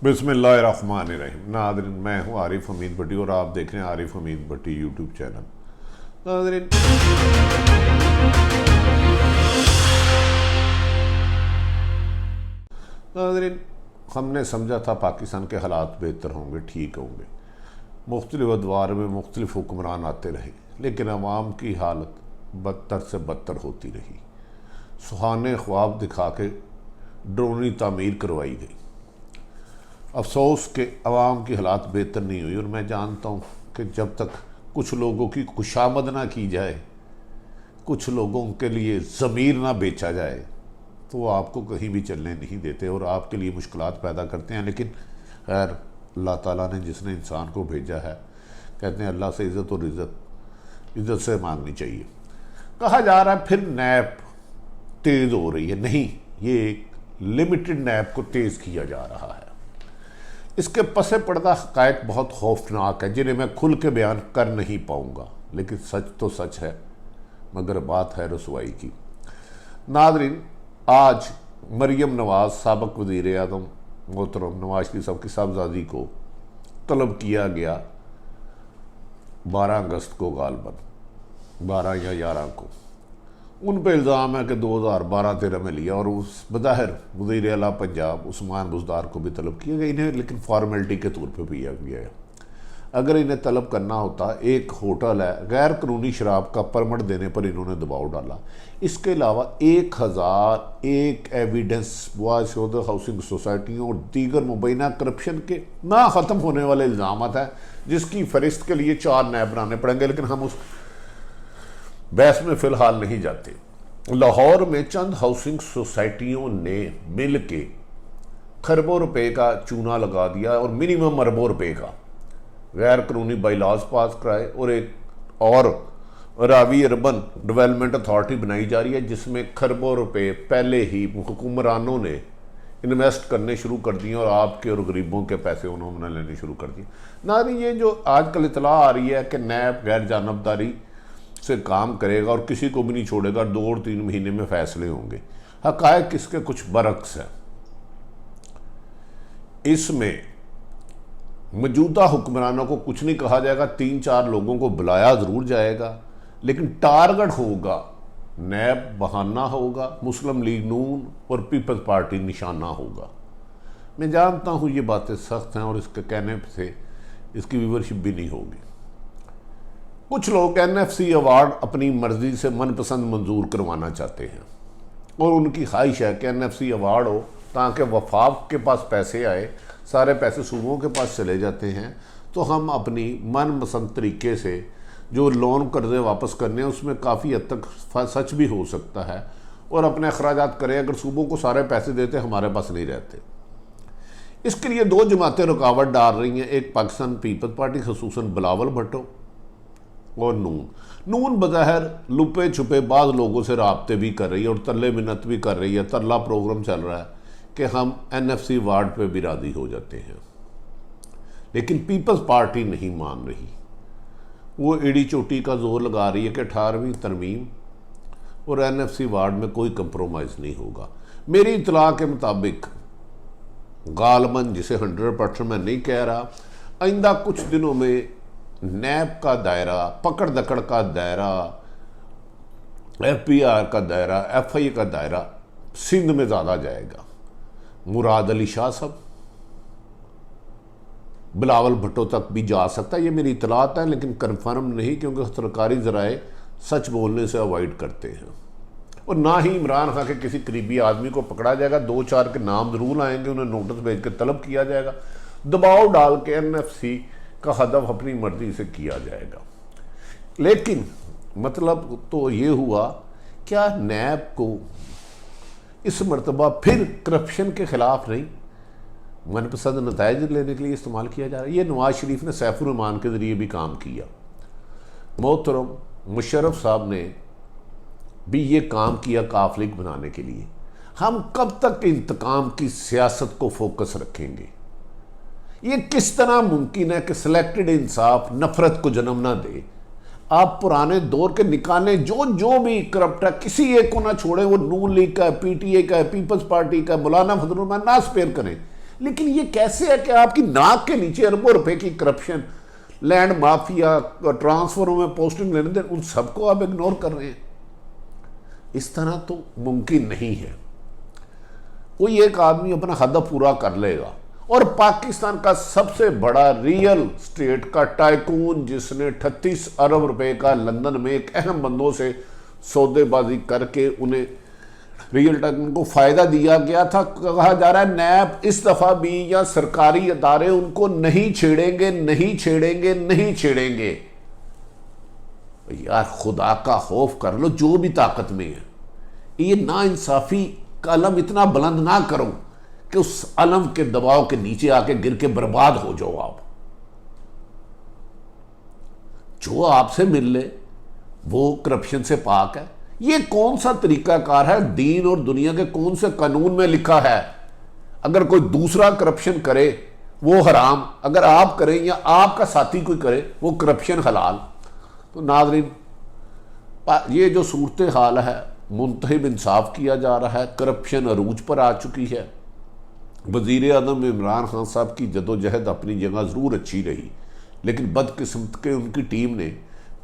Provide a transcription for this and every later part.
बिस्मिल्लाहिर्रहमानिर्रहीम। नाज़रीन, मैं हूँ आरिफ हमीद भट्टी और आप देख रहे हैं आरिफ हमीद भट्टी यूट्यूब चैनल। नाज़रीन, नाज़रीन हमने समझा था पाकिस्तान के हालात बेहतर होंगे, ठीक होंगे। मुख्तलिफ अदवार में मुख्तलिफ हुक्मरान आते रहे, लेकिन अवाम की हालत बदतर से बदतर होती रही। सुहाने ख्वाब दिखा के ड्रोनी तामीर करवाई गई। अफसोस के अवाम की हालात बेहतर नहीं हुई। और मैं जानता हूँ कि जब तक कुछ लोगों की खुशामद ना की जाए, कुछ लोगों के लिए ज़मीर ना बेचा जाए, तो वो आपको कहीं भी चलने नहीं देते और आपके लिए मुश्किलात पैदा करते हैं। लेकिन खैर, अल्लाह ताला ने जिसने इंसान को भेजा है, कहते हैं अल्लाह से इज़्ज़त और इज़्ज़त से मांगनी चाहिए। कहा जा रहा है फिर नैप तेज़ हो रही है। नहीं, ये एक लिमिटेड नैप को तेज़ किया जा रहा है। इसके पसे पर्दा हक़ाइक़ बहुत खौफनाक है, जिन्हें मैं खुल के बयान कर नहीं पाऊँगा। लेकिन सच तो सच है, मगर बात है रसवाई की। नाज़रीन, आज मरियम नवाज़ साबिक़ वज़ीर आज़म मोहतरम नवाज शरीफ साहब की साहबजादी को तलब किया गया 12 अगस्त को, गालबन 12 या 11 को। उन पर इल्ज़ाम है कि 2012-13 में लिया और उस बज़ाहिर वज़ीर आला पंजाब उस्मान बुज़दार को भी तलब किया गया इन्हें, लेकिन फॉर्मेलिटी के तौर पे किया गया है। अगर इन्हें तलब करना होता, एक होटल है, गैर कानूनी शराब का परमिट देने पर इन्होंने दबाव डाला। इसके अलावा 1001 एविडेंस वाशोद हाउसिंग सोसाइटियों और दीगर मुबैना करप्शन के ना ख़त्म होने वाले इल्ज़ाम है, जिसकी फहरिस्त के लिए 4 नैब बनाने पड़ेंगे। लेकिन हम उस बहस में फ़िलहाल नहीं जाते। लाहौर में चंद हाउसिंग सोसाइटियों ने मिल के खरबों रुपए का चूना लगा दिया और मिनिमम अरबों रुपए का गैर कानूनी बाईलॉज पास कराए और एक और रावी अर्बन डेवलपमेंट अथॉरिटी बनाई जा रही है, जिसमें खरबों रुपए पहले ही हुक्मरानों ने इन्वेस्ट करने शुरू कर दिए और आपके और गरीबों के पैसे उन्होंने लेने शुरू कर दिए। नारी, ये जो आजकल इतला आ रही है कि नैब गैर जानबदारी से काम करेगा और किसी को भी नहीं छोड़ेगा, 2 और 3 महीने में फैसले होंगे, हक़ाइक़ इसके कुछ बरक्स हैं। इसमें मौजूदा हुक्मरानों को कुछ नहीं कहा जाएगा, 3-4 लोगों को बुलाया ज़रूर जाएगा, लेकिन टारगेट होगा नैब, बहाना होगा, मुस्लिम लीग नून और पीपल्स पार्टी निशाना होगा। मैं जानता हूँ ये बातें सख्त हैं और इसके कहने से इसकी व्यूवरशिप भी नहीं होगी। कुछ लोग NFC अवार्ड अपनी मर्जी से मनपसंद मंजूर करवाना चाहते हैं और उनकी ख्वाहिश है कि NFC अवार्ड हो ताकि वफाक के पास पैसे आए। सारे पैसे सूबों के पास चले जाते हैं, तो हम अपनी मनपसंद तरीके से जो लोन कर्जे वापस करने हैं उसमें काफ़ी हद तक सच भी हो सकता है और अपने अखराजात करें। अगर सूबों को सारे पैसे देते, हमारे पास नहीं रहते। इसके लिए 2 जमातें रुकावट डाल रही हैं। एक पाकिस्तान पीपल्स पार्टी, खसूसन बिलावल भुट्टो, और नून बज़ाहिर लुपे छुपे बाज़ लोगों से राब्ते भी कर रही है और तल्ले मिन्नत भी कर रही है। तरला प्रोग्राम चल रहा है कि हम NFC वार्ड पे भी राज़ी हो जाते हैं, लेकिन पीपल्स पार्टी नहीं मान रही। वो एड़ी चोटी का जोर लगा रही है कि 18वीं तरमीम और NFC वार्ड में कोई कंप्रोमाइज़ नहीं होगा। मेरी इतला के मुताबिक गालबन, जिसे 100% मैं नहीं कह रहा, आइंदा कुछ दिनों में नैब का दायरा, पकड़ दकड़ का दायरा, FPR का दायरा, FI का दायरा सिंध में ज़्यादा जाएगा। मुराद अली शाह साहब, बिलावल भुट्टो तक भी जा सकता है, ये मेरी इतलात है, लेकिन कन्फर्म नहीं, क्योंकि सरकारी ज़राए सच बोलने से अवॉइड करते हैं। और ना ही इमरान खान के किसी करीबी आदमी को पकड़ा जाएगा। 2-4 के नाम ज़रूर आएंगे, उन्हें नोटिस भेज कर तलब किया जाएगा, दबाव डाल के NFC का हदफ अपनी मर्जी से किया जाएगा। लेकिन मतलब तो ये हुआ, क्या नैब को इस मरतबा फिर करप्शन के ख़िलाफ़ नहीं, मनपसंद नताइज लेने के लिए इस्तेमाल किया जा रहा है? ये नवाज शरीफ ने सैफुर रहमान के ज़रिए भी काम किया। मोहतरम मुशर्रफ साहब ने भी ये काम किया काफलिक बनाने के लिए। हम कब तक इंतकाम की सियासत को फोकस रखेंगे? ये किस तरह मुमकिन है कि सिलेक्टेड इंसाफ नफरत को जन्म ना दे? आप पुराने दौर के निकाले जो भी करप्ट है, किसी एक को ना छोड़े, वो नून लीग का है, PTA का है, पीपल्स पार्टी का, मौलाना फजलुर रहमान, ना स्पेयर करें। लेकिन ये कैसे है कि आपकी नाक के नीचे अरबों रुपए की करप्शन, लैंड माफिया, ट्रांसफरों में पोस्टिंग लेने देन, उन सबको आप इग्नोर कर रहे हैं। इस तरह तो मुमकिन नहीं है। कोई एक आदमी अपना हद पूरा कर लेगा, और पाकिस्तान का सबसे बड़ा रियल स्टेट का टाइकून जिसने 38 अरब रुपए का लंदन में एक अहम बंदों से सौदेबाजी करके उन्हें रियल टाइकून को फायदा दिया गया था, कहा जा रहा है नैब इस दफा भी या सरकारी अदारे उनको नहीं छेड़ेंगे, नहीं छेड़ेंगे, नहीं छेड़ेंगे। यार खुदा का खौफ कर लो जो भी ताकत में है। ये नाइंसाफी का अलम इतना बुलंद ना करो कि उस अलम के दबाव के नीचे आके गिर के बर्बाद हो जाओ आप। जो आपसे मिल ले वो करप्शन से पाक है। ये कौन सा तरीकाकार है? दीन और दुनिया के कौन से कानून में लिखा है अगर कोई दूसरा करप्शन करे वो हराम, अगर आप करें या आपका साथी कोई करे वो करप्शन हलाल? तो नाज़रीन, ये जो सूरत हाल है मुंतहिब इंसाफ किया जा रहा है, करप्शन अरूज पर आ चुकी है। वज़ीर आज़म इमरान खान साहब की जदोजहद अपनी जगह ज़रूर अच्छी रही, लेकिन बदकिस्मत के उनकी टीम ने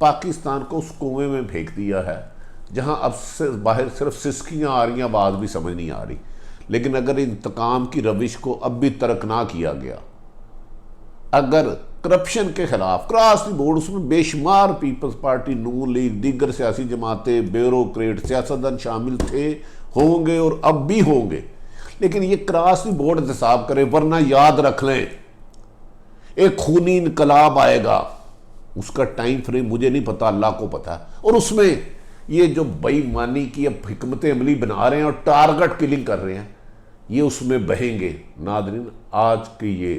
पाकिस्तान को उस कुएं में फेंक दिया है जहां अब से बाहर सिर्फ सिसकियां आ रही हैं, बात भी समझ नहीं आ रही। लेकिन अगर इंतकाम की रविश को अब भी तर्क ना किया गया, अगर करप्शन के खिलाफ क्रॉस द बोर्ड उसमें बेशुमार पीपल्स पार्टी, नून लीग, दीगर सियासी जमातें, ब्यूरोक्रेट, सियासतदान शामिल थे, होंगे और अब भी होंगे, लेकिन ये क्रॉस द बोर्ड एहतसाब करें, वरना याद रख लें एक खूनी इनकलाब आएगा। उसका टाइम फ्रेम मुझे नहीं पता, अल्लाह को पता है। और उसमें ये जो बेईमानी की अब हिकमत अमली बना रहे हैं और टारगेट किलिंग कर रहे हैं, ये उसमें बहेंगे। नाज़रीन, आज की ये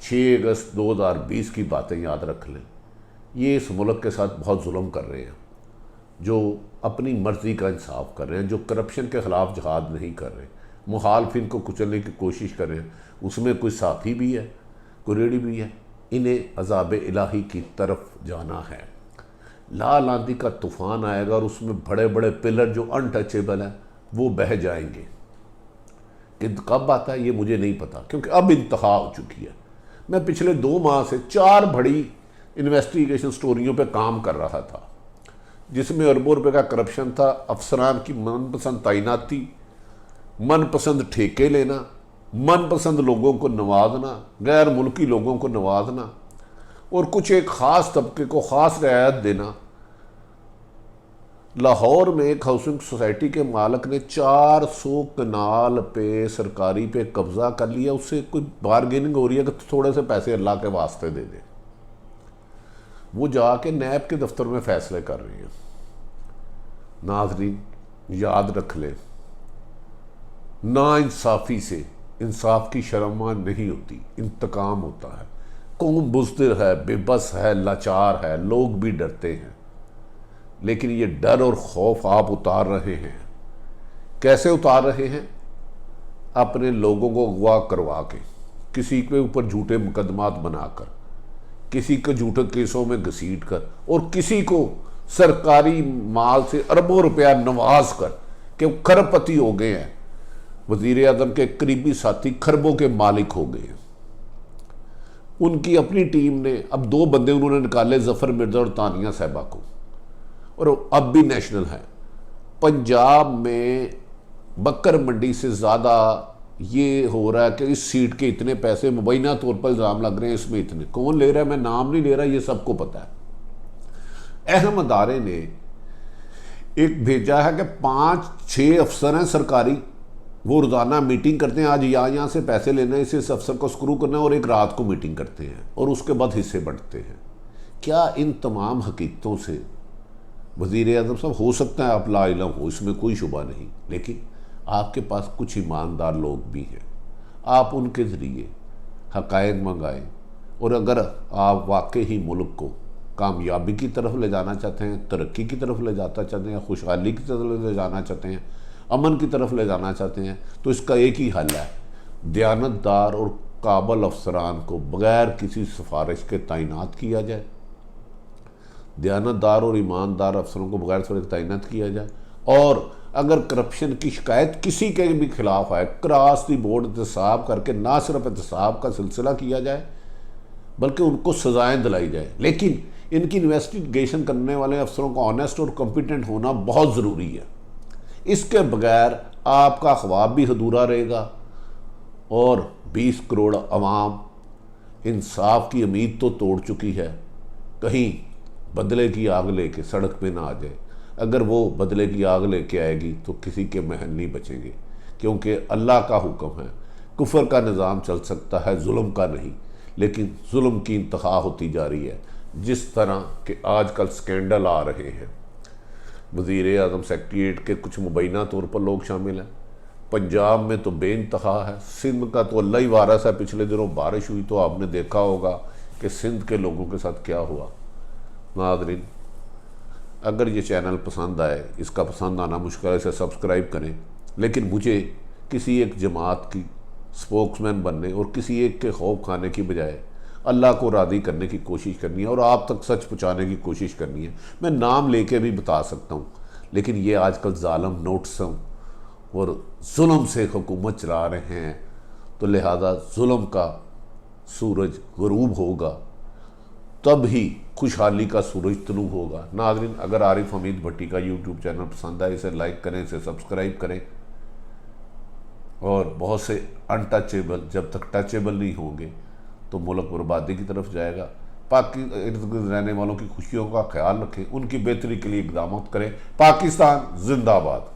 6 अगस्त 2020 की बातें याद रख लें। ये इस मुल्क के साथ बहुत जुल्म कर रहे हैं, जो अपनी मर्ज़ी का इंसाफ कर रहे हैं, जो करप्शन के ख़िलाफ़ जिहाद नहीं कर रहे, मुखालफिन को कुचलने की कोशिश कर रहे हैं। उसमें कोई साथी भी है, कोई रेडी भी है। इन्हें अज़ाब इलाही की तरफ जाना है। लाल आंधी का तूफ़ान आएगा और उसमें बड़े बड़े पिलर जो अनटचेबल हैं वो बह जाएंगे। कि कब आता है ये मुझे नहीं पता, क्योंकि अब इंतहा हो चुकी है। मैं पिछले 2 माह से 4 बड़ी इन्वेस्टिगेशन स्टोरियों पे काम कर रहा था, जिसमें अरबों रुपए का करप्शन था, अफसरान की मनपसंद तैनाती, मनपसंद ठेके लेना, मनपसंद लोगों को नवाजना, गैर मुल्की लोगों को नवाजना, और कुछ एक ख़ास तबके को ख़ास रियायत देना। लाहौर में एक हाउसिंग सोसाइटी के मालिक ने 400 कनाल पे सरकारी पे कब्ज़ा कर लिया। उससे कोई बारगेनिंग हो रही है कि थोड़े से पैसे अल्लाह के वास्ते दे दे। वो जाके नैब के दफ्तर में फ़ैसले कर रही है। नाज़रीन, याद रख ले, नाइंसाफ़ी से इंसाफ की शर्मा नहीं होती, इंतकाम होता है। कौम बुज़दिल है, बेबस है, लाचार है, लोग भी डरते हैं, लेकिन ये डर और खौफ आप उतार रहे हैं। कैसे उतार रहे हैं? अपने लोगों को अगवा करवा के, किसी के ऊपर झूठे मुकदमात बनाकर, किसी को झूठे केसों में घसीट कर, और किसी को सरकारी माल से अरबों रुपया नवाज कर के वो खरबपति हो गए हैं। वज़ीर आज़म के करीबी साथी खरबों के मालिक हो गए हैं। उनकी अपनी टीम ने अब 2 बंदे उन्होंने निकाले, जफ़र मिर्ज़ा और तानिया साहिबा को, और अब भी नेशनल है। पंजाब में बकर मंडी से ज़्यादा ये हो रहा है कि इस सीट के इतने पैसे मुबैना तौर पर इल्ज़ाम लग रहे हैं, इसमें इतने। कौन ले रहा है? मैं नाम नहीं ले रहा, ये सबको पता है। अहम अदारे ने एक भेजा है कि 5-6 अफसर हैं सरकारी, वो रोज़ाना मीटिंग करते हैं, आज यहाँ से पैसे लेना है, इस अफसर को स्क्रू करना है, और एक रात को मीटिंग करते हैं और उसके बाद हिस्से बढ़ते हैं। क्या इन तमाम हकीकतों से वज़ीर आज़म साहब, हो सकता है आप लाइलम हो, इसमें कोई शुबा नहीं, लेकिन आपके पास कुछ ईमानदार लोग भी हैं, आप उनके ज़रिए हक़ाइक़ मंगाएं। और अगर आप वाकई ही मुल्क को कामयाबी की तरफ ले जाना चाहते हैं, तरक्की की तरफ ले जाना चाहते हैं, खुशहाली की तरफ ले जाना चाहते हैं, अमन की तरफ ले जाना चाहते हैं, तो इसका एक ही हल है, दयानतदार और काबल अफसरान को बग़ैर किसी सिफारिश के तैनात किया जाए। दयानतदार और ईमानदार अफसरों को बग़ैर सिफारिश तैनात किया जाए, और अगर करप्शन की शिकायत किसी के भी खिलाफ आए, क्रॉस दी बोर्ड एहतसाब करके ना सिर्फ एहतसाब का सिलसिला किया जाए बल्कि उनको सजाएं दिलाई जाए। लेकिन इनकी इन्वेस्टिगेशन करने वाले अफसरों को ऑनेस्ट और कॉम्पिटेंट होना बहुत ज़रूरी है। इसके बगैर आपका ख्वाब भी अधूरा रहेगा और 20 करोड़ अवाम इंसाफ की उम्मीद तो तोड़ चुकी है, कहीं बदले की आग लेके सड़क पे ना आ जाए। अगर वो बदले की आग लेके आएगी तो किसी के महल नहीं बचेंगे, क्योंकि अल्लाह का हुक्म है, कुफर का निज़ाम चल सकता है, जुल्म का नहीं। लेकिन जुल्म की इंतहा होती जा रही है। जिस तरह के आजकल स्कैंडल आ रहे हैं, वज़ीर आज़म सेक्रेटरीट के कुछ मुबैना तौर पर लोग शामिल हैं, पंजाब में तो बेइंतहा है, सिंध का तो अल्लाह ही वारस है। पिछले दिनों बारिश हुई तो आपने देखा होगा कि सिंध के लोगों के साथ क्या हुआ। नाज़रीन, अगर ये चैनल पसंद आए, इसका पसंद आना मुश्किल है, इसे सब्सक्राइब करें। लेकिन मुझे किसी एक जमात की स्पोक्समैन बनने और किसी एक के खौफ खाने की बजाय अल्लाह को राज़ी करने की कोशिश करनी है और आप तक सच पहुँचाने की कोशिश करनी है। मैं नाम लेके भी बता सकता हूँ, लेकिन ये आजकल जालिम नोट्सों और जुल्म से हुकूमत चला रहे हैं, तो लिहाजा जुल्म का सूरज गुरूब होगा, तब ही खुशहाली का सूरज तलू होगा। नाज़रीन, अगर आरिफ हमीद भट्टी का यूट्यूब चैनल पसंद आए, इसे लाइक करें, इसे सब्सक्राइब करें। और बहुत से अनटचेबल जब तक टचेबल नहीं होंगे तो मुल्क बर्बादी की तरफ जाएगा। पाकि इर्द गिर्द रहने वालों की खुशियों का ख्याल रखें, उनकी बेहतरी के लिए इक़दाम करें। पाकिस्तान जिंदाबाद।